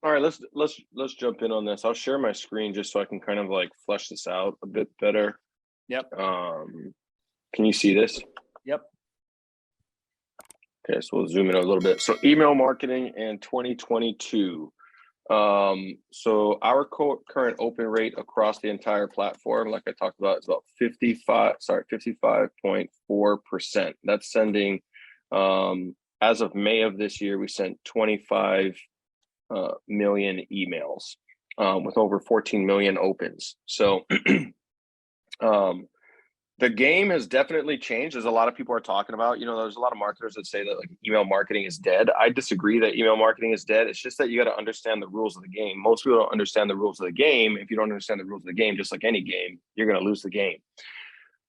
All right, let's jump in on this. I'll share my screen just so I can kind of like flesh this out a bit better. Yep. Can you see this? Yep. Okay, so we'll zoom in a little bit. So email marketing in 2022. So our current open rate across the entire platform, like I talked about, is about 55.4%. That's sending, as of May of this year, we sent 25 million emails with over 14 million opens. So the game has definitely changed, as a lot of people are talking about. There's a lot of marketers that say that like email marketing is dead. I disagree that email marketing is dead. It's just that you got to understand the rules of the game. Most people don't understand the rules of the game. If you don't understand the rules of the game, just like any game, you're going to lose the game.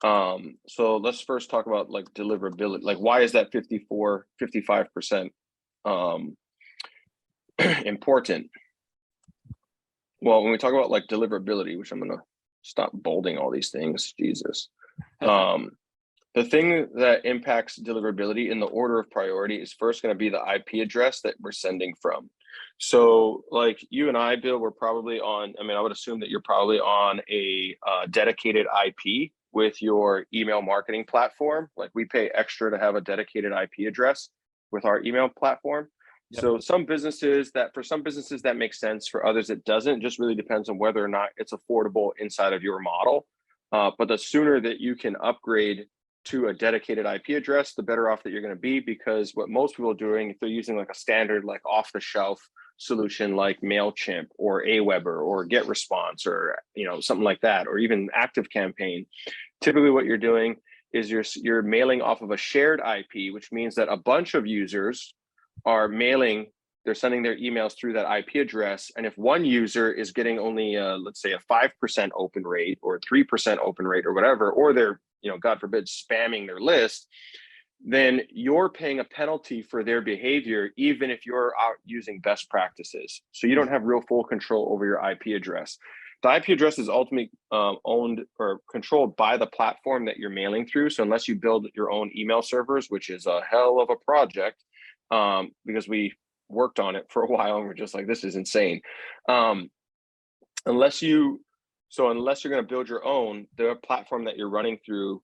So let's first talk about like deliverability. Like, why is that 55% important? Well, when we talk about like deliverability, which I'm going to stop bolding all these things, Jesus. The thing that impacts deliverability in the order of priority is first going to be the IP address that we're sending from. So like you and I, Bill, we're probably on, I would assume that you're probably on a dedicated IP with your email marketing platform. Like, we pay extra to have a dedicated IP address with our email platform. Yep. So for some businesses that makes sense, for others it doesn't. It just really depends on whether or not it's affordable inside of your model. But the sooner that you can upgrade to a dedicated IP address, the better off that you're going to be, because what most people are doing, if they're using like a standard, like off the shelf solution like MailChimp or Aweber or GetResponse or something like that, or even ActiveCampaign, typically what you're doing is you're mailing off of a shared IP, which means that a bunch of users are they're sending their emails through that IP address. And if one user is getting only, let's say, a 5% open rate or 3% open rate or whatever, or they're, God forbid, spamming their list, then you're paying a penalty for their behavior, even if you're out using best practices. So you don't have real full control over your IP address. The IP address is ultimately owned or controlled by the platform that you're mailing through. So unless you build your own email servers, which is a hell of a project, because we worked on it for a while and we're just like, this is insane. Unless you're going to build your own, the platform that you're running through,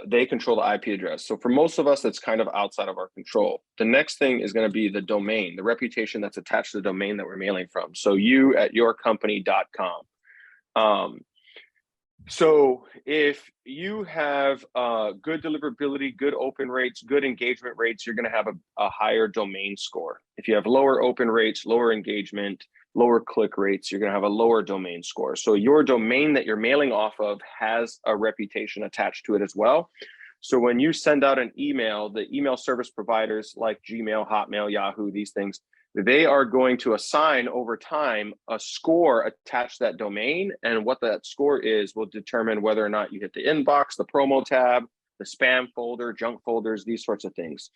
they control the IP address. So for most of us, that's kind of outside of our control. The next thing is going to be the domain, the reputation that's attached to the domain that we're mailing from. So you@yourcompany.com. So if you have good deliverability, good open rates, good engagement rates, you're going to have a higher domain score. If you have lower open rates, lower engagement, lower click rates, you're going to have a lower domain score. So your domain that you're mailing off of has a reputation attached to it as well. So when you send out an email, the email service providers like Gmail, Hotmail, Yahoo, these things, they are going to assign over time a score attached to that domain. And what that score is will determine whether or not you hit the inbox, the promo tab, the spam folder, junk folders, these sorts of things.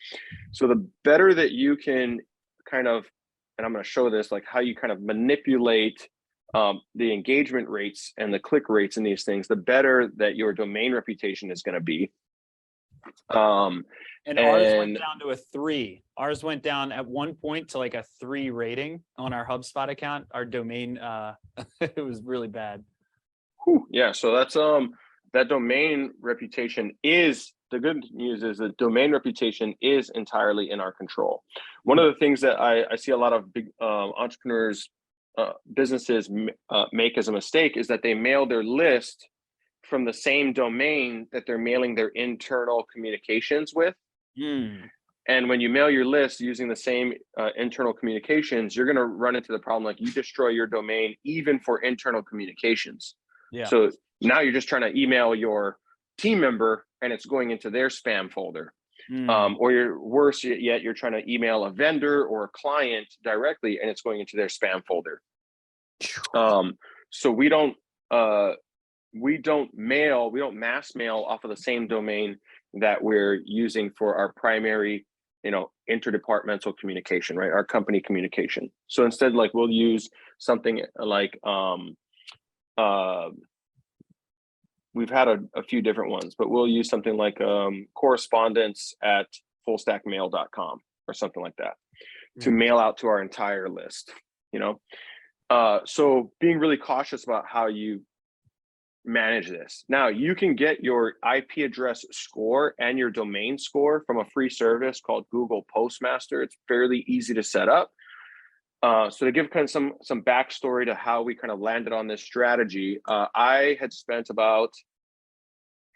So the better that you can kind of, and I'm going to show this, like how you kind of manipulate the engagement rates and the click rates in these things, the better that your domain reputation is going to be. And ours went down to a 3. Ours went down at one point to like a 3 rating on our HubSpot account. Our domain, it was really bad. Yeah, so that's that domain reputation is, the good news is that domain reputation is entirely in our control. One of the things that I see a lot of big entrepreneurs, businesses make as a mistake is that they mail their list from the same domain that they're mailing their internal communications with. And when you mail your list using the same internal communications, you're going to run into the problem like you destroy your domain even for internal communications. Yeah. So now you're just trying to email your team member and it's going into their spam folder. Or you're worse yet, you're trying to email a vendor or a client directly and it's going into their spam folder. So we don't mass mail off of the same domain that we're using for our primary, interdepartmental communication, right? Our company communication. So instead, like we'll use something like, we've had a few different ones, but we'll use something like correspondence@fullstackmail.com or something like that to mail out to our entire list. you know? So being really cautious about how you manage this. Now you can get your IP address score and your domain score from a free service called Google Postmaster. It's fairly easy to set up. So to give kind of some backstory to how we kind of landed on this strategy, I had spent about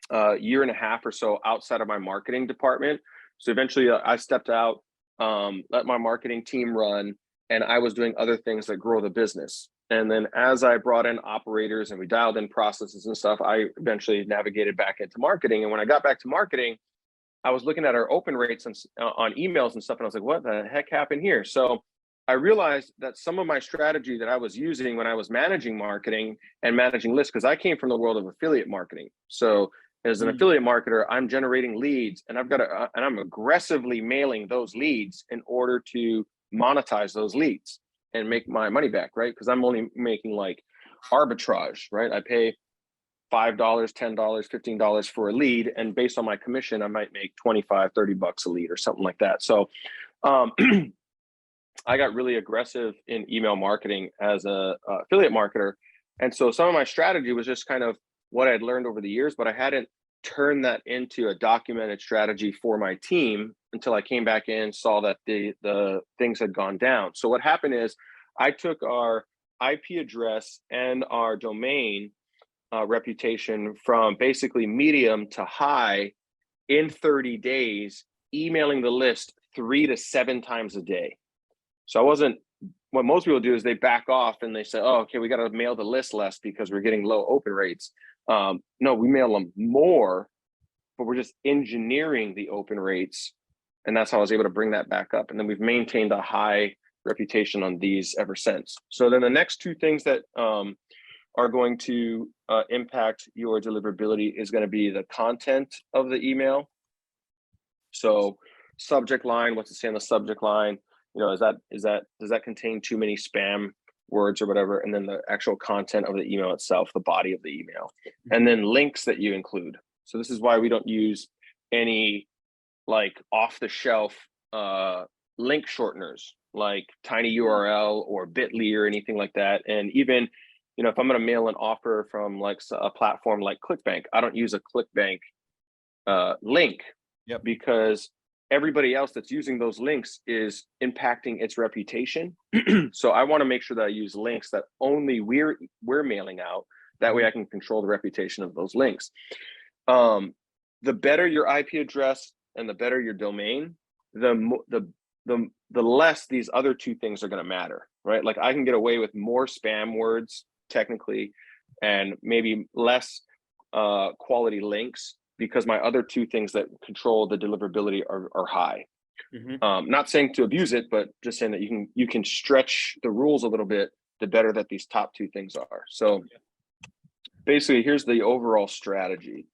a year and a half or so outside of my marketing department. So eventually I stepped out, let my marketing team run, and I was doing other things that grow the business. And then as I brought in operators and we dialed in processes and stuff, I eventually navigated back into marketing. And when I got back to marketing, I was looking at our open rates on emails and stuff, and I was like, what the heck happened here? So I realized that some of my strategy that I was using when I was managing marketing and managing lists, because I came from the world of affiliate marketing. So as an affiliate marketer, I'm generating leads, and I'm aggressively mailing those leads in order to monetize those leads and make my money back, right? Because I'm only making like arbitrage, right? I pay $5, $10, $15 for a lead, and based on my commission, I might make 25, 30 bucks a lead or something like that. So I got really aggressive in email marketing as a affiliate marketer. And so some of my strategy was just kind of what I'd learned over the years, but I hadn't turned that into a documented strategy for my team until I came back in, saw that the things had gone down. So what happened is I took our IP address and our domain reputation from basically medium to high in 30 days, emailing the list 3 to 7 times a day. So what most people do is they back off and they say, oh, okay, we got to mail the list less because we're getting low open rates. No, we mail them more, but we're just engineering the open rates. And that's how I was able to bring that back up. And then we've maintained a high reputation on these ever since. So then the next two things that are going to impact your deliverability is going to be the content of the email. So subject line, what's it say in the subject line? You know, does that contain too many spam words or whatever? And then the actual content of the email itself, the body of the email, and then links that you include. So this is why we don't use any like off the shelf link shorteners like tinyurl or bit.ly or anything like that. And even, you know, if I'm going to mail an offer from like a platform like ClickBank, I don't use a ClickBank link. Yep. Because everybody else that's using those links is impacting its reputation. So I want to make sure that I use links that only we're mailing out. That way I can control the reputation of those links. The better your IP address and the better your domain, the less these other two things are going to matter, right? Like I can get away with more spam words technically, and maybe less quality links, because my other two things that control the deliverability are high. Not saying to abuse it, but just saying that you can stretch the rules a little bit, the better that these top two things are. So basically, here's the overall strategy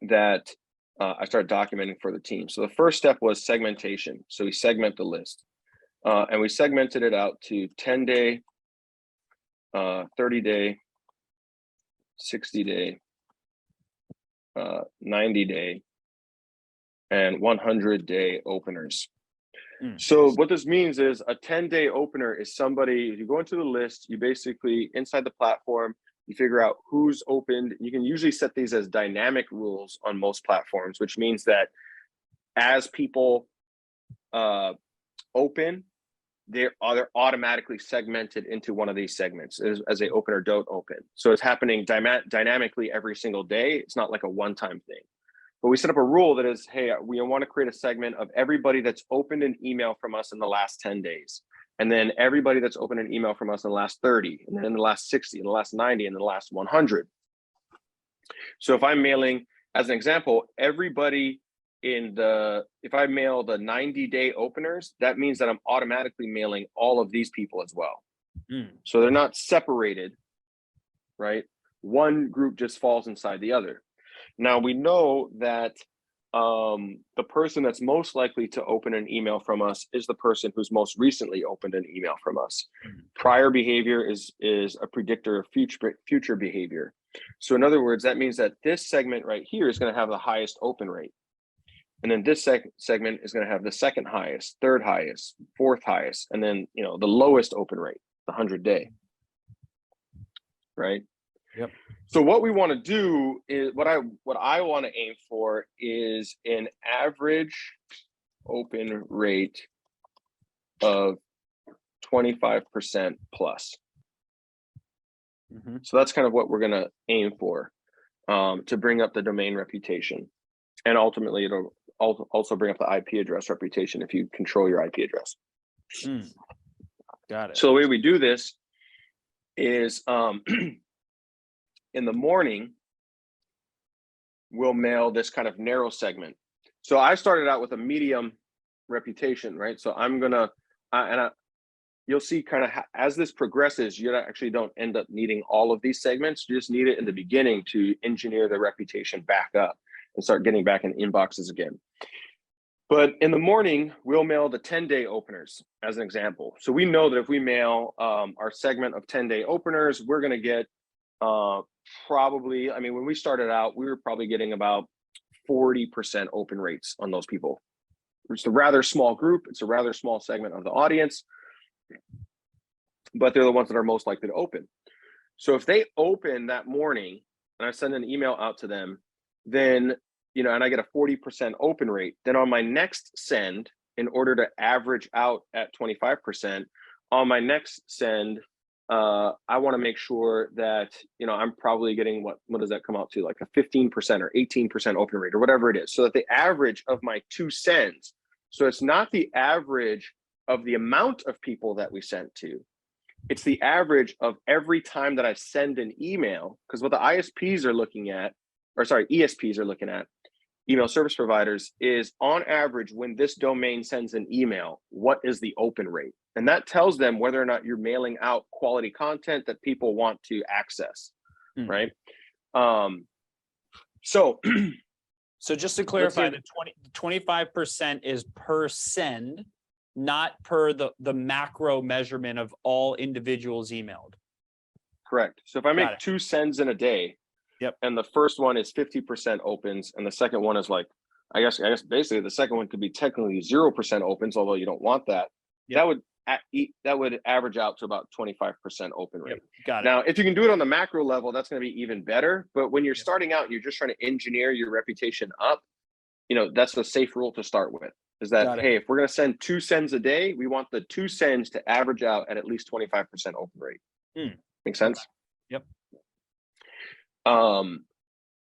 that I started documenting for the team. So the first step was segmentation. So we segment the list, and we segmented it out to 10-day, 30-day, 60-day, 90-day, and 100-day openers. So what this means is a 10-day opener is somebody, you go into the list, you basically, inside the platform, you figure out who's opened. You can usually set these as dynamic rules on most platforms, which means that as people open, they're automatically segmented into one of these segments as they open or don't open. So it's happening dynamically every single day. It's not like a one-time thing. But we set up a rule that is, hey, we want to create a segment of everybody that's opened an email from us in the last 10 days. And then everybody that's opened an email from us in the last 30, and then in the last 60, in the last 90, and the last 100. So if I'm mailing, as an example, everybody if I mail the 90-day openers, that means that I'm automatically mailing all of these people as well. So they're not separated, right? One group just falls inside the other. Now we know that the person that's most likely to open an email from us is the person who's most recently opened an email from us. Prior behavior is a predictor of future behavior. So in other words, that means that this segment right here is going to have the highest open rate. And then this segment is going to have the second highest, third highest, fourth highest, and then, you know, the lowest open rate, the 100-day. Right. Yep. So what we want to do is what I want to aim for is an average open rate of 25% plus. So that's kind of what we're going to aim for, to bring up the domain reputation. And ultimately, it'll also bring up the IP address reputation if you control your IP address. Got it. So the way we do this is in the morning, we'll mail this kind of narrow segment. So I started out with a medium reputation, right? So I'm going to, you'll see kind of as this progresses, you actually don't end up needing all of these segments. You just need it in the beginning to engineer the reputation back up and start getting back in inboxes again. But in the morning, we'll mail the 10-day openers as an example. So we know that if we mail our segment of 10-day openers, we're going to get probably, I mean, when we started out, we were probably getting about 40% open rates on those people. It's a rather small group. It's a rather small segment of the audience, but they're the ones that are most likely to open. So if they open that morning and I send an email out to them, then, you know, and I get a 40% open rate, then on my next send, in order to average out at 25%, on my next send, I want to make sure that, you know, I'm probably getting what does that come out to, like a 15% or 18% open rate or whatever it is, so that the average of my 2 sends, so it's not the average of the amount of people that we sent to, it's the average of every time that I send an email, because what the ISPs are looking at, or sorry, ESPs are looking at, email service providers, is on average when this domain sends an email, what is the open rate? And that tells them whether or not you're mailing out quality content that people want to access, right? So just to clarify, the 25% is per send, not per the macro measurement of all individuals emailed. Correct. So if I make 2 sends in a day, and the first one is 50% opens, and the second one is like, I guess basically the second one could be technically 0% opens, although you don't want that. That would average out to about 25% open rate. Got it. Now, if you can do it on the macro level, that's going to be even better. But when you're starting out, you're just trying to engineer your reputation up. You know, that's a safe rule to start with. Is that, hey, if we're going to send 2 sends a day, we want the 2 sends to average out at least 25% open rate. Make sense? Yep.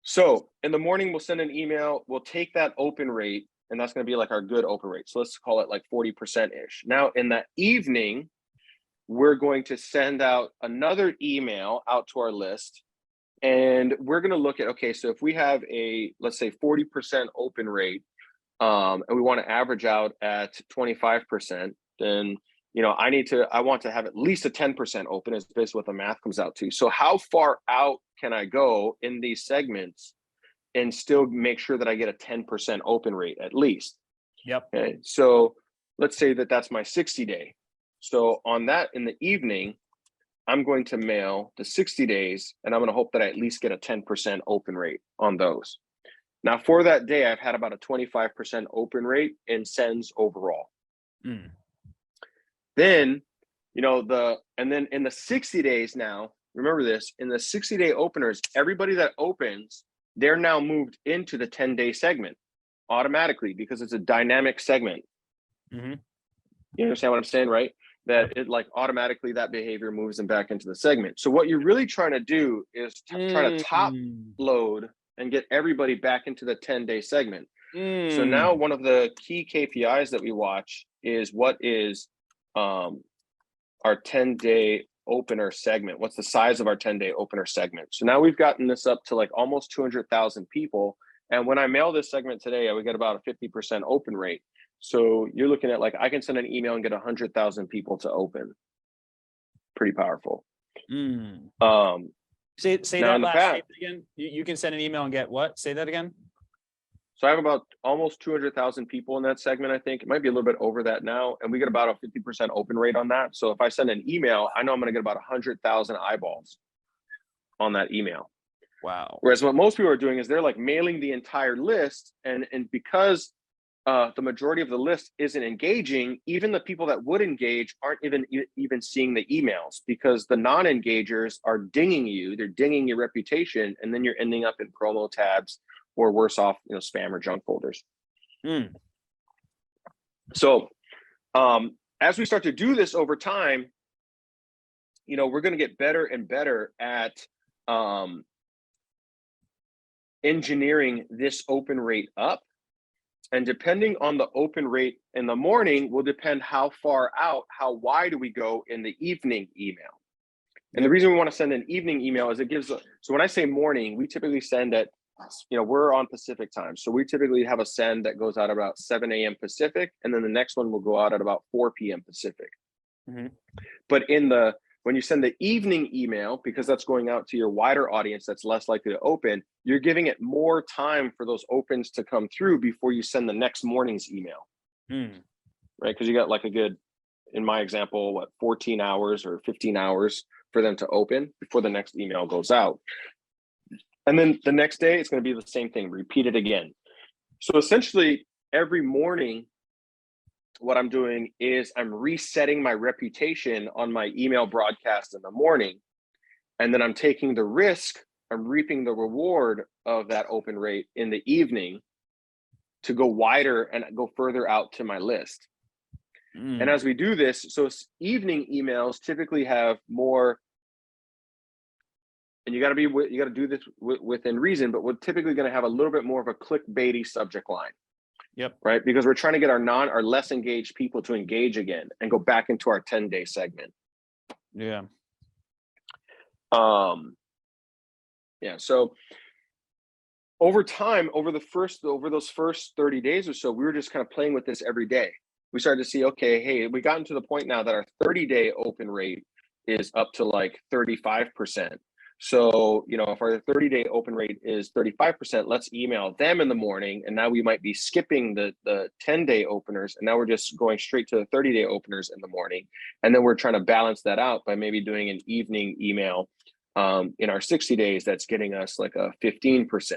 So in the morning, we'll send an email. We'll take that open rate, and that's going to be like our good open rate. So let's call it like 40%-ish. Now in the evening, we're going to send out another email out to our list, and we're going to look at, okay, so if we have a, let's say 40% open rate, and we want to average out at 25%, then, you know, I want to have at least a 10% open, is basically what the math comes out to. So how far out can I go in these segments and still make sure that I get a 10% open rate at least? Okay. So let's say that that's my 60-day. So on that, in the evening, I'm going to mail the 60 days, and I'm going to hope that I at least get a 10% open rate on those. Now for that day, I've had about a 25% open rate in sends overall. Then, you know, and then in the 60 days now, remember this, in the 60-day openers, everybody that opens, they're now moved into the 10-day segment automatically because it's a dynamic segment. You understand what I'm saying, right? That it like automatically that behavior moves them back into the segment. So what you're really trying to do is try to top load and get everybody back into the 10-day segment. So now one of the key KPIs that we watch is what is our 10-day opener segment. What's the size of our 10-day opener segment? So now we've gotten this up to like almost 200,000 people. And when I mail this segment today, I would get about a 50% open rate. So you're looking at like, I can send an email and get 100,000 people to open. Pretty powerful. Say that last statement again. You can send an email and get what? Say that again. So I have about almost 200,000 people in that segment. I think it might be a little bit over that now. And we get about a 50% open rate on that. So if I send an email, I know I'm going to get about 100,000 eyeballs on that email. Wow. Whereas what most people are doing is they're like mailing the entire list, and because the majority of the list isn't engaging, even the people that would engage aren't even seeing the emails, because the non-engagers are dinging you, they're dinging your reputation, and then you're ending up in promo tabs, or worse off, spam or junk folders. So as we start to do this over time, we're going to get better and better at engineering this open rate up. And depending on the open rate in the morning will depend how far out, how wide do we go in the evening email. And the reason we want to send an evening email is it gives, so when I say morning, we typically send at, we're on Pacific time. So we typically have a send that goes out about 7 a.m. Pacific, and then the next one will go out at about 4 p.m. Pacific. But when you send the evening email, because that's going out to your wider audience that's less likely to open, you're giving it more time for those opens to come through before you send the next morning's email. Right? Because you got like a good, in my example, 14 hours or 15 hours for them to open before the next email goes out. And then the next day, it's going to be the same thing, repeat it again. So essentially, every morning, what I'm doing is I'm resetting my reputation on my email broadcast in the morning. And then I'm taking the risk, I'm reaping the reward of that open rate in the evening to go wider and go further out to my list. And as we do this, so evening emails typically have more, and you got to do this within reason, but we're typically going to have a little bit more of a clickbaity subject line. Right, because we're trying to get our less engaged people to engage again and go back into our 10-day segment. So over time, over those first 30 days or so, we were just kind of playing with this every day. We started to see, okay, hey, we gotten to the point now that our 30-day open rate is up to like 35%. So, if our 30-day open rate is 35%, let's email them in the morning. And now we might be skipping the 10-day openers. And now we're just going straight to the 30-day openers in the morning. And then we're trying to balance that out by maybe doing an evening email in our 60 days that's getting us like a 15%,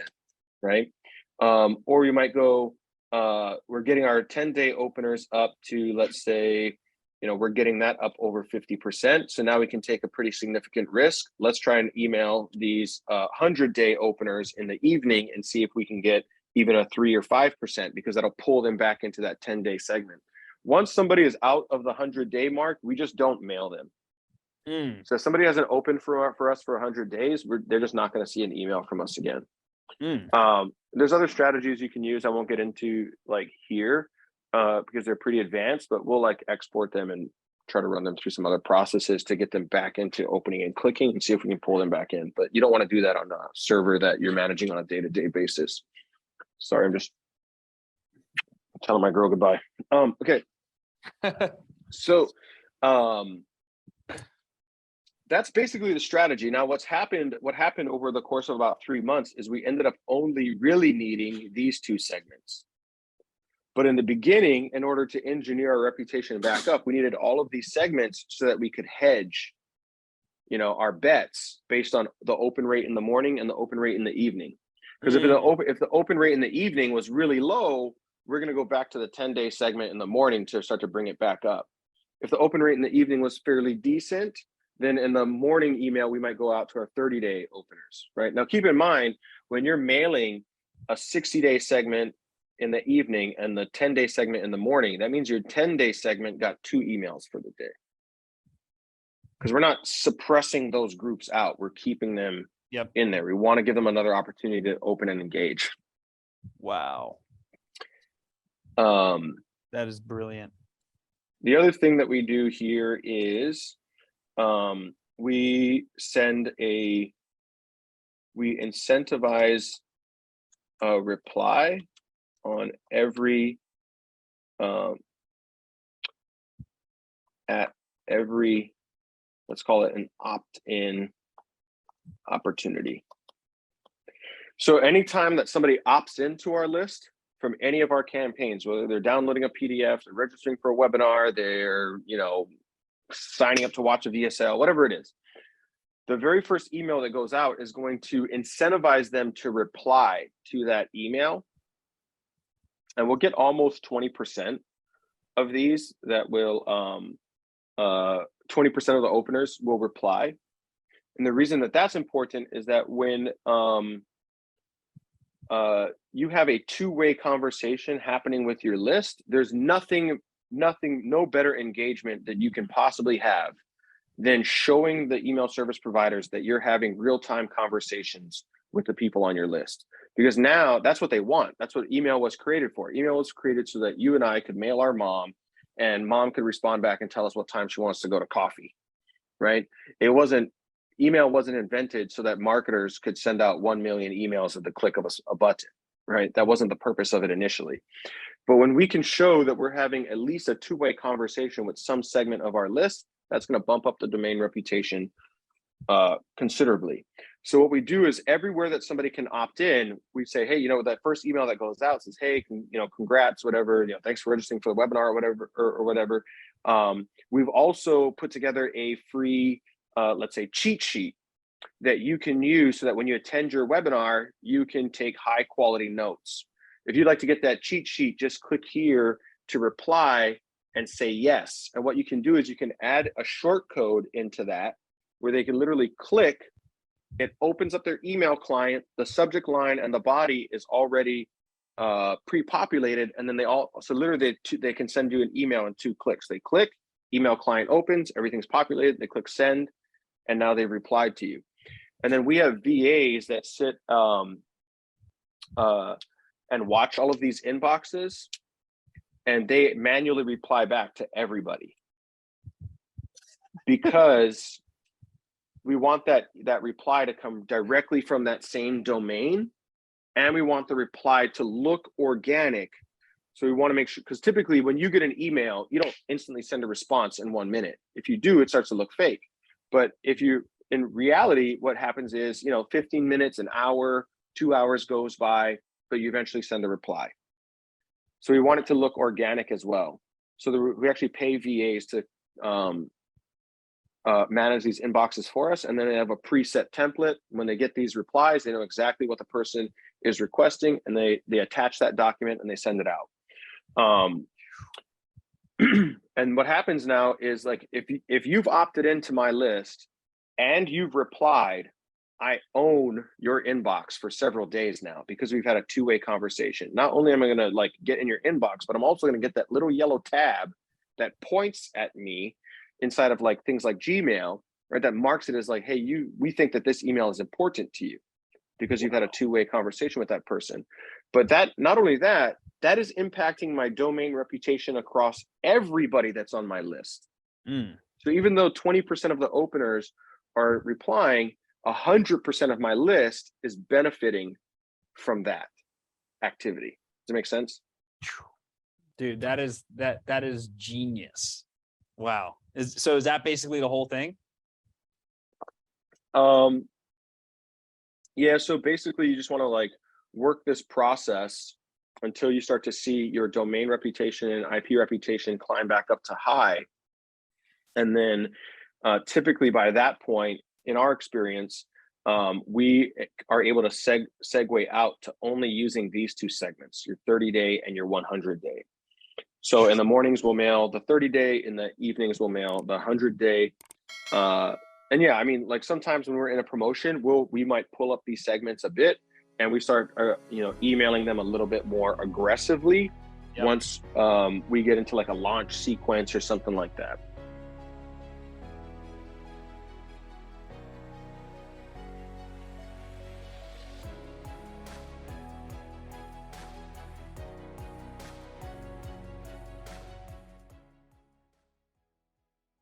right? Or we might go, we're getting our 10-day openers up to, let's say, we're getting that up over 50%. So now we can take a pretty significant risk. Let's try and email these 100-day openers in the evening and see if we can get even a 3 or 5%, because that'll pull them back into that 10-day segment. Once somebody is out of the 100-day mark, we just don't mail them. So if somebody hasn't opened for us for 100 days, they're just not going to see an email from us again. There's other strategies you can use. I won't get into like here, because they're pretty advanced, but we'll like export them and try to run them through some other processes to get them back into opening and clicking and see if we can pull them back in. But you don't want to do that on a server that you're managing on a day-to-day basis. Sorry, I'm just telling my girl goodbye. Okay. So that's basically the strategy. Now, what happened over the course of about 3 months is we ended up only really needing these 2 segments. But in the beginning, in order to engineer our reputation back up, we needed all of these segments so that we could hedge, our bets based on the open rate in the morning and the open rate in the evening. Because if the open rate in the evening was really low, we're going to go back to the 10-day segment in the morning to start to bring it back up. If the open rate in the evening was fairly decent, then in the morning email, we might go out to our 30-day openers, right? Now, keep in mind, when you're mailing a 60-day segment in the evening and the 10-day segment in the morning, that means your 10-day segment got 2 emails for the day. Because we're not suppressing those groups out. We're keeping them in there. We want to give them another opportunity to open and engage. Wow. That is brilliant. The other thing that we do here is we incentivize a reply on every let's call it an opt-in opportunity. So anytime that somebody opts into our list from any of our campaigns, whether they're downloading a PDF, they're registering for a webinar, they're signing up to watch a VSL, whatever it is, the very first email that goes out is going to incentivize them to reply to that email. And we'll get almost 20% of these that will, 20% of the openers will reply. And the reason that that's important is that when you have a two-way conversation happening with your list, there's no better engagement that you can possibly have than showing the email service providers that you're having real-time conversations with the people on your list. Because now that's what they want. That's what email was created for. Email was created so that you and I could mail our mom, and mom could respond back and tell us what time she wants to go to coffee, right? Email wasn't invented so that marketers could send out 1 million emails at the click of a button, right? That wasn't the purpose of it initially. But when we can show that we're having at least a two-way conversation with some segment of our list, that's going to bump up the domain reputation considerably. So what we do is everywhere that somebody can opt in, we say, hey, that first email that goes out says, hey, congrats, whatever, thanks for registering for the webinar or whatever. We've also put together a free, let's say, cheat sheet that you can use so that when you attend your webinar, you can take high quality notes. If you'd like to get that cheat sheet, just click here to reply and say yes. And what you can do is you can add a short code into that where they can literally click. It opens up their email client, the subject line and the body is already pre-populated, and then so literally they can send you an email in 2 clicks. They click, email client opens, everything's populated, they click send, and now they've replied to you. And then we have VAs that sit and watch all of these inboxes, and they manually reply back to everybody, because we want that reply to come directly from that same domain, and we want the reply to look organic. So we want to make sure, because typically when you get an email, you don't instantly send a response in 1 minute. If you do, it starts to look fake. But in reality, what happens is, 15 minutes, an hour, 2 hours goes by, but you eventually send a reply. So we want it to look organic as well. So we actually pay VAs to manage these inboxes for us, and then they have a preset template. When they get these replies, they know exactly what the person is requesting, and they attach that document and they send it out. And what happens now is, like, if you've opted into my list and you've replied, I own your inbox for several days now, because we've had a two-way conversation. Not only am I going to get in your inbox, but I'm also going to get that little yellow tab that points at me inside of things like Gmail, right? That marks it as hey, we think that this email is important to you because you've had a two-way conversation with that person. But not only that is impacting my domain reputation across everybody that's on my list. So even though 20% of the openers are replying, 100% of my list is benefiting from that activity. Does it make sense? Dude, that is genius. Wow. So is that basically the whole thing? Yeah, so basically you just want to work this process until you start to see your domain reputation and IP reputation climb back up to high. And then typically by that point, in our experience, we are able to segue out to only using these 2 segments, your 30-day and your 100-day. So in the mornings, we'll mail the 30-day, in the evenings, we'll mail the 100-day. And yeah, I mean, sometimes when we're in a promotion, we might pull up these segments a bit, and we start, emailing them a little bit more aggressively. Yep. Once we get into a launch sequence or something like that.